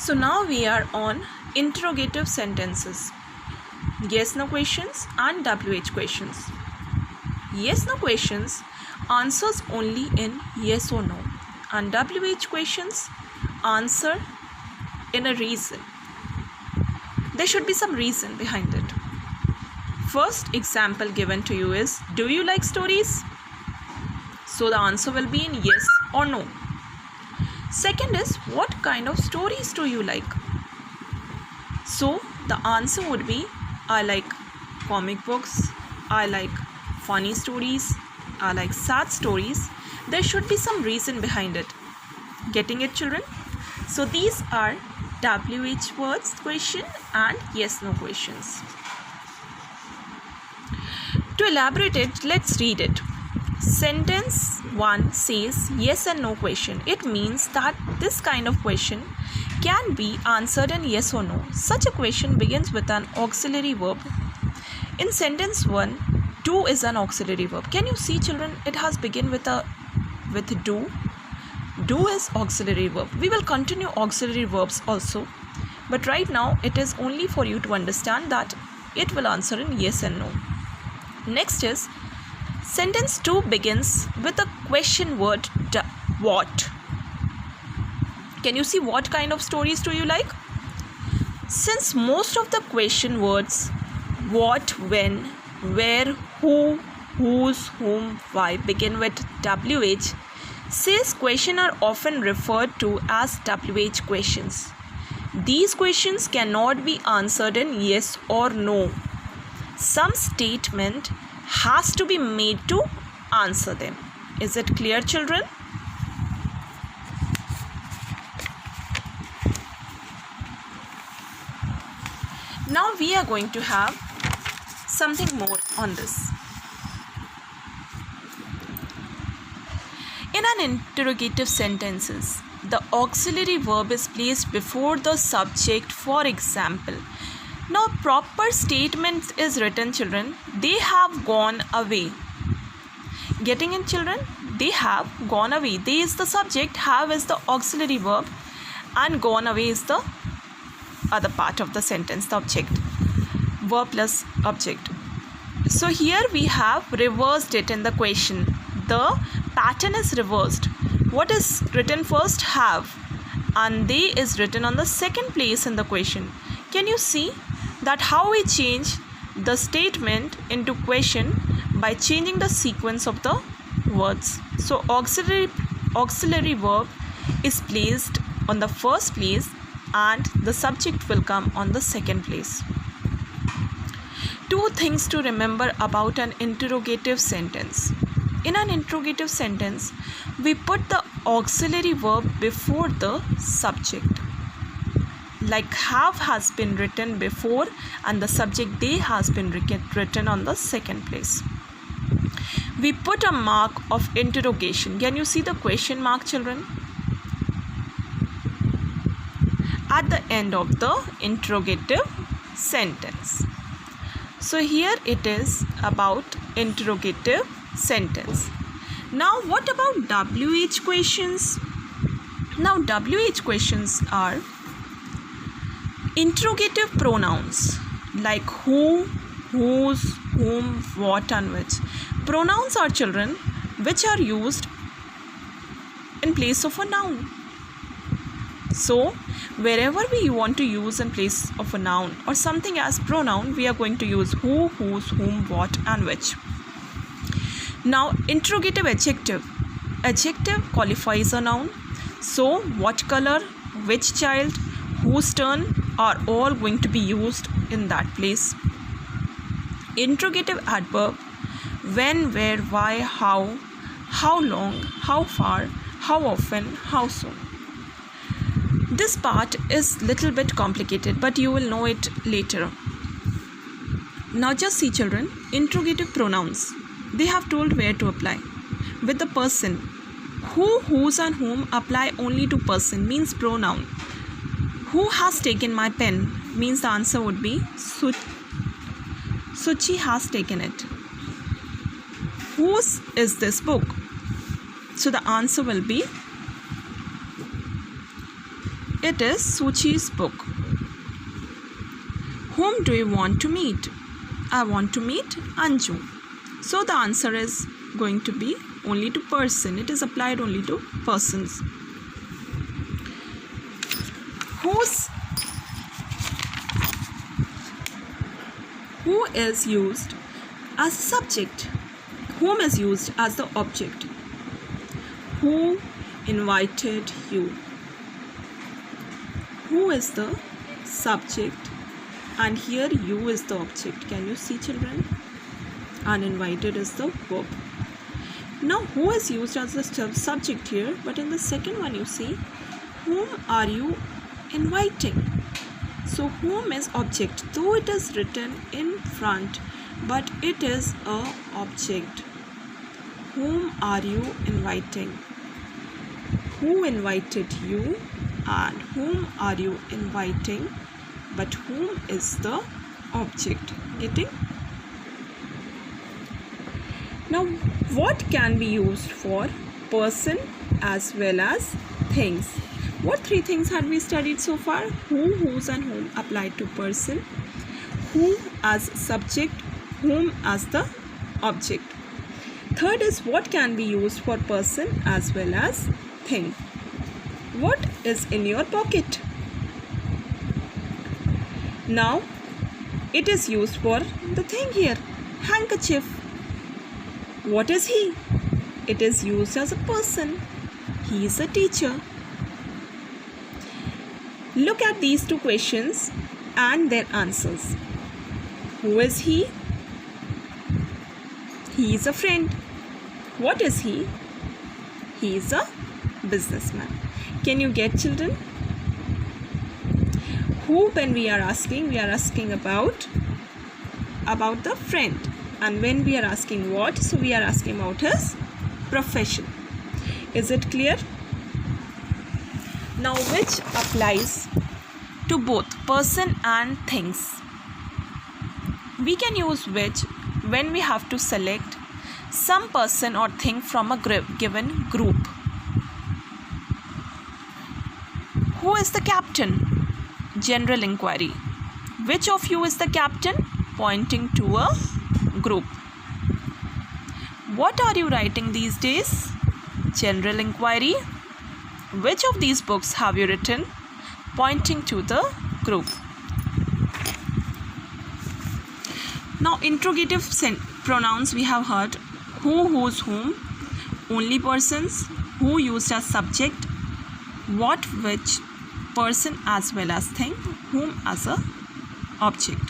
So now we are on interrogative sentences, yes no questions and WH questions. Yes no questions answers only in yes or no, and WH questions answer in a reason. There should be some reason behind it. First example given to you is, do you like stories? So the answer will be in yes or no. Second is, what kind of stories do you like? So the answer would be, I like comic books, I like funny stories, I like sad stories. There should be some reason behind it. Getting it, children? So these are WH words question and yes no questions. To elaborate it, let's read it. Sentence 1 says yes and no question. It means that this kind of question can be answered in yes or no. Such a question begins with an auxiliary verb. In sentence 1, do is an auxiliary verb. Can you see, children? It has begin with do. Do is auxiliary verb. We will continue auxiliary verbs also, but right now it is only for you to understand that it will answer in yes and no. Next is sentence 2 begins with a question word what. Can you see what kind of stories do you like? Since most of the question words what, when, where, who, whose, whom, why begin with WH, says questions are often referred to as WH questions. These questions cannot be answered in yes or no. Some statement has to be made to answer them. Is it clear, children? Now we are going to have something more on this. In an interrogative sentences, the auxiliary verb is placed before the subject. For example, now proper statement is written, children. They have gone away. Getting in, children? They have gone away. They is the subject, have is the auxiliary verb, and gone away is the other part of the sentence, the object. Verb plus object. So here we have reversed it in the question. The pattern is reversed. What is written first? Have, and they is written on the second place in the question. Can you see that how we change the statement into question by changing the sequence of the words? So auxiliary verb is placed on the first place and the subject will come on the second place. Two things to remember about an interrogative sentence. In an interrogative sentence, we put the auxiliary verb before the subject. Like have has been written before and the subject they has been written on the second place. We put a mark of interrogation. Can you see the question mark, children? At the end of the interrogative sentence. So here it is about interrogative sentence. Now what about WH questions? Now WH questions are interrogative pronouns like who, whose, whom, what and which. Pronouns are, children, which are used in place of a noun. So wherever we want to use in place of a noun or something as pronoun, we are going to use who, whose, whom, what and which. Now interrogative adjective. Adjective qualifies a noun. So what color, which child, whose turn are all going to be used in that place. Interrogative adverb. When, where, why, how long, how far, how often, how soon. This part is little bit complicated, but you will know it later. Now just see, children, interrogative pronouns. They have told where to apply. With the person. Who, whose and whom apply only to person, means pronoun. Who has taken my pen means the answer would be Suchi has taken it. Whose is this book? So the answer will be It is Suchi's book. Whom do you want to meet? I want to meet Anju. So the answer is going to be only to person. It is applied only to persons. Who is used as a subject? Whom is used as the object? Who invited you? Who is the subject and here you is the object. Can you see, children? Uninvited is the verb. Now who is used as the subject here, but in the second one you see whom are you inviting? So whom is object, though it is written in front, but it is a object. Whom are you inviting? Who invited you and whom are you inviting, but whom is the object. Getting? Now what can be used for person as well as things? What three things had we studied so far? Who, whose and whom applied to person. Who as subject, whom as the object. Third is what can be used for person as well as thing. What is in your pocket? Now it is used for the thing here. Handkerchief. What is he? It is used as a person. He is a teacher. Look at these two questions and their answers. Who is he? He is a friend. What is he? He is a businessman. Can you get, children? Who, when we are asking about the friend. And when we are asking what, so we are asking about his profession. Is it clear? Now which applies to both person and things? We can use which when we have to select some person or thing from a given group. Who is the captain? General inquiry. Which of you is the captain? Pointing to a group. What are you writing these days? General inquiry. Which of these books have you written? Pointing to the group. Now interrogative pronouns we have heard. Who, whose, whom. Only persons. Who used as subject. What, which. Person as well as thing. Whom as a object.